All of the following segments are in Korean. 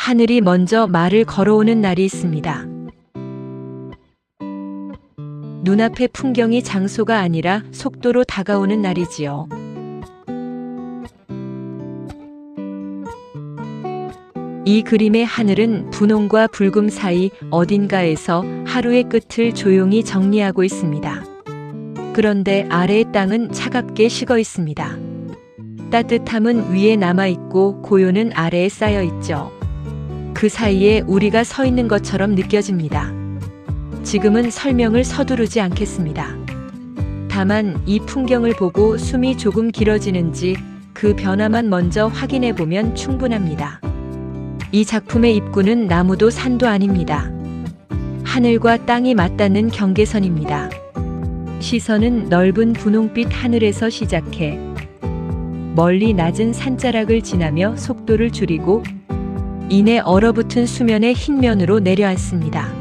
하늘이 먼저 말을 걸어오는 날이 있습니다. 눈앞의 풍경이 장소가 아니라 속도로 다가오는 날이지요. 이 그림의 하늘은 분홍과 붉음 사이 어딘가에서 하루의 끝을 조용히 정리하고 있습니다. 그런데 아래의 땅은 차갑게 식어 있습니다. 따뜻함은 위에 남아있고 고요는 아래에 쌓여 있죠. 그 사이에 우리가 서 있는 것처럼 느껴집니다. 지금은 설명을 서두르지 않겠습니다. 다만 이 풍경을 보고 숨이 조금 길어지는지 그 변화만 먼저 확인해 보면 충분합니다. 이 작품의 입구는 나무도 산도 아닙니다. 하늘과 땅이 맞닿는 경계선입니다. 시선은 넓은 분홍빛 하늘에서 시작해 멀리 낮은 산자락을 지나며 속도를 줄이고 이내 얼어붙은 수면의 흰 면으로 내려앉습니다.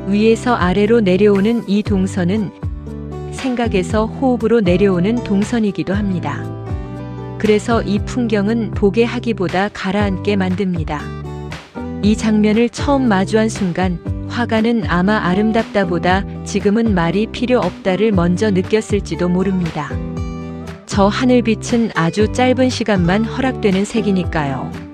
위에서 아래로 내려오는 이 동선은 생각에서 호흡으로 내려오는 동선이기도 합니다. 그래서 이 풍경은 보게 하기보다 가라앉게 만듭니다. 이 장면을 처음 마주한 순간 화가는 아마 아름답다보다 지금은 말이 필요 없다를 먼저 느꼈을지도 모릅니다. 저 하늘빛은 아주 짧은 시간만 허락되는 색이니까요.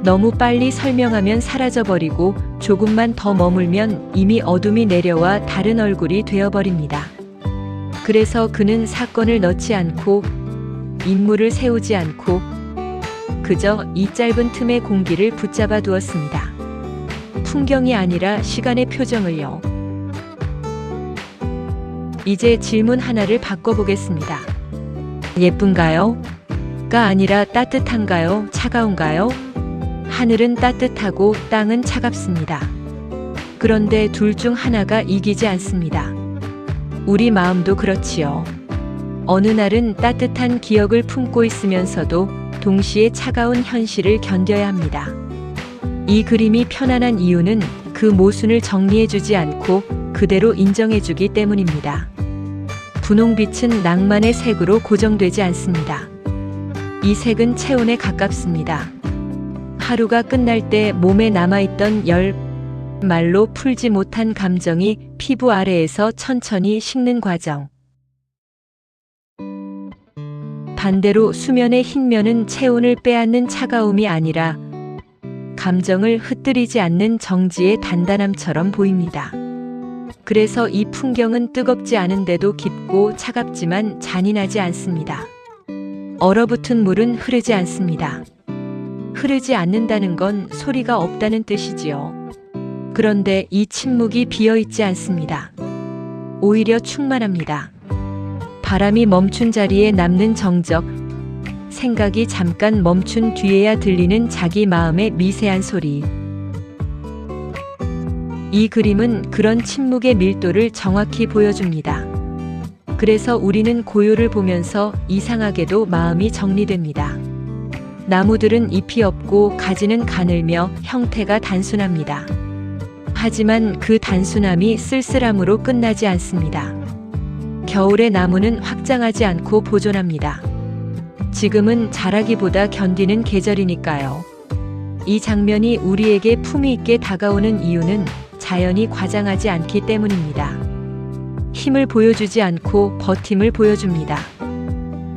너무 빨리 설명하면 사라져버리고 조금만 더 머물면 이미 어둠이 내려와 다른 얼굴이 되어버립니다. 그래서 그는 사건을 넣지 않고 인물을 세우지 않고 그저 이 짧은 틈의 공기를 붙잡아 두었습니다. 풍경이 아니라 시간의 표정을요. 이제 질문 하나를 바꿔보겠습니다. 예쁜가요? 가 아니라 따뜻한가요? 차가운가요? 하늘은 따뜻하고 땅은 차갑습니다. 그런데 둘 중 하나가 이기지 않습니다. 우리 마음도 그렇지요. 어느 날은 따뜻한 기억을 품고 있으면서도 동시에 차가운 현실을 견뎌야 합니다. 이 그림이 편안한 이유는 그 모순을 정리해주지 않고 그대로 인정해주기 때문입니다. 분홍빛은 낭만의 색으로 고정되지 않습니다. 이 색은 체온에 가깝습니다. 하루가 끝날 때 몸에 남아있던 말로 풀지 못한 감정이 피부 아래에서 천천히 식는 과정. 반대로 수면의 흰 면은 체온을 빼앗는 차가움이 아니라 감정을 흩뜨리지 않는 정지의 단단함처럼 보입니다. 그래서 이 풍경은 뜨겁지 않은데도 깊고 차갑지만 잔인하지 않습니다. 얼어붙은 물은 흐르지 않습니다. 흐르지 않는다는 건 소리가 없다는 뜻이지요. 그런데 이 침묵이 비어있지 않습니다. 오히려 충만합니다. 바람이 멈춘 자리에 남는 정적, 생각이 잠깐 멈춘 뒤에야 들리는 자기 마음의 미세한 소리. 이 그림은 그런 침묵의 밀도를 정확히 보여줍니다. 그래서 우리는 고요를 보면서 이상하게도 마음이 정리됩니다. 나무들은 잎이 없고 가지는 가늘며 형태가 단순합니다. 하지만 그 단순함이 쓸쓸함으로 끝나지 않습니다. 겨울의 나무는 확장하지 않고 보존합니다. 지금은 자라기보다 견디는 계절이니까요. 이 장면이 우리에게 품위 있게 다가오는 이유는 자연이 과장하지 않기 때문입니다. 힘을 보여주지 않고 버팀을 보여줍니다.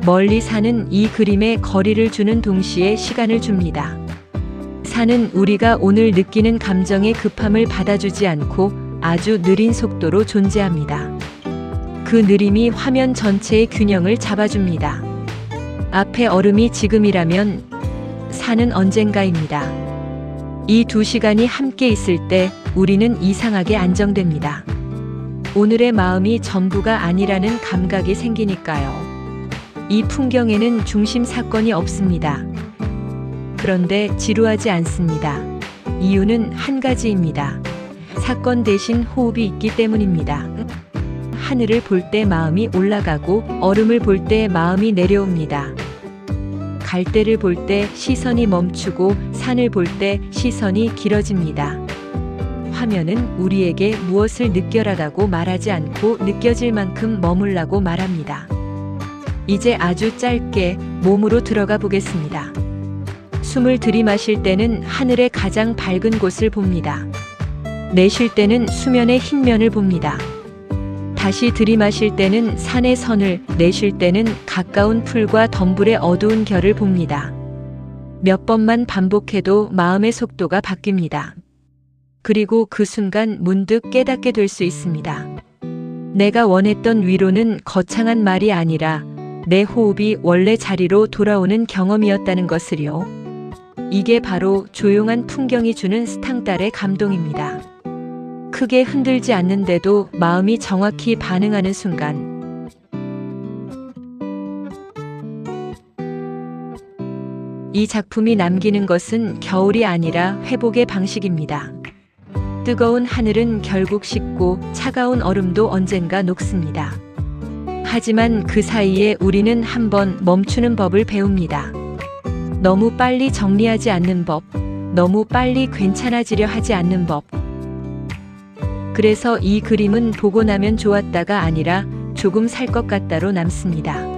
멀리 산은 이 그림에 거리를 주는 동시에 시간을 줍니다. 산은 우리가 오늘 느끼는 감정의 급함을 받아주지 않고 아주 느린 속도로 존재합니다. 그 느림이 화면 전체의 균형을 잡아줍니다. 앞에 얼음이 지금이라면 산은 언젠가입니다. 이 두 시간이 함께 있을 때 우리는 이상하게 안정됩니다. 오늘의 마음이 전부가 아니라는 감각이 생기니까요. 이 풍경에는 중심 사건이 없습니다. 그런데 지루하지 않습니다. 이유는 한 가지입니다. 사건 대신 호흡이 있기 때문입니다. 하늘을 볼 때 마음이 올라가고 얼음을 볼 때 마음이 내려옵니다. 갈대를 볼 때 시선이 멈추고 산을 볼 때 시선이 길어집니다. 화면은 우리에게 무엇을 느껴라라고 말하지 않고 느껴질 만큼 머물라고 말합니다. 이제 아주 짧게 몸으로 들어가 보겠습니다. 숨을 들이마실 때는 하늘의 가장 밝은 곳을 봅니다. 내쉴 때는 수면의 흰 면을 봅니다. 다시 들이마실 때는 산의 선을, 내쉴 때는 가까운 풀과 덤불의 어두운 결을 봅니다. 몇 번만 반복해도 마음의 속도가 바뀝니다. 그리고 그 순간 문득 깨닫게 될 수 있습니다. 내가 원했던 위로는 거창한 말이 아니라 내 호흡이 원래 자리로 돌아오는 경험이었다는 것을요. 이게 바로 조용한 풍경이 주는 스탕달의 감동입니다. 크게 흔들지 않는데도 마음이 정확히 반응하는 순간. 이 작품이 남기는 것은 겨울이 아니라 회복의 방식입니다. 뜨거운 하늘은 결국 식고 차가운 얼음도 언젠가 녹습니다. 하지만 그 사이에 우리는 한번 멈추는 법을 배웁니다. 너무 빨리 정리하지 않는 법, 너무 빨리 괜찮아지려 하지 않는 법. 그래서 이 그림은 보고 나면 좋았다가 아니라 조금 살 것 같다로 남습니다.